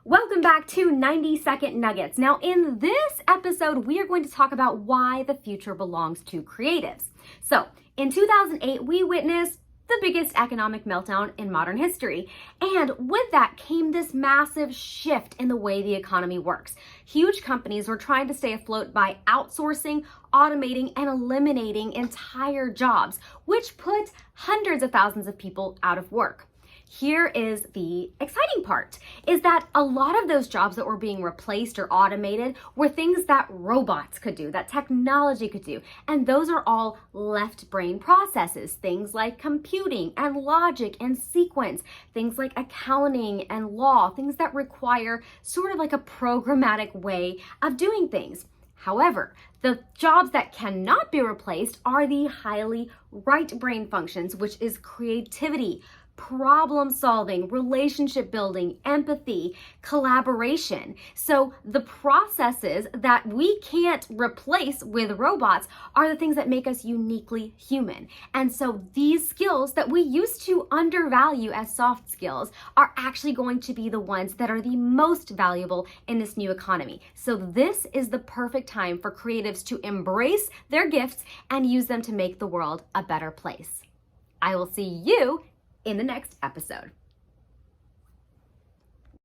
Welcome back to 90-Second Nuggets. Now, in this episode, we are going to talk about why the future belongs to creatives. So, in 2008, we witnessed the biggest economic meltdown in modern history. And with that came this massive shift in the way the economy works. Huge companies were trying to stay afloat by outsourcing, automating, and eliminating entire jobs, which put hundreds of thousands of people out of work. Here is the exciting part, is that a lot of those jobs that were being replaced or automated were things that robots could do, that technology could do. And those are all left brain processes, things like computing and logic and sequence, things like accounting and law, things that require sort of like a programmatic way of doing things. However, the jobs that cannot be replaced are the highly right brain functions, which is creativity, problem solving, relationship building, empathy, collaboration. So the processes that we can't replace with robots are the things that make us uniquely human. And so these skills that we used to undervalue as soft skills are actually going to be the ones that are the most valuable in this new economy. So this is the perfect time for creatives to embrace their gifts and use them to make the world a better place. I will see you in the next episode.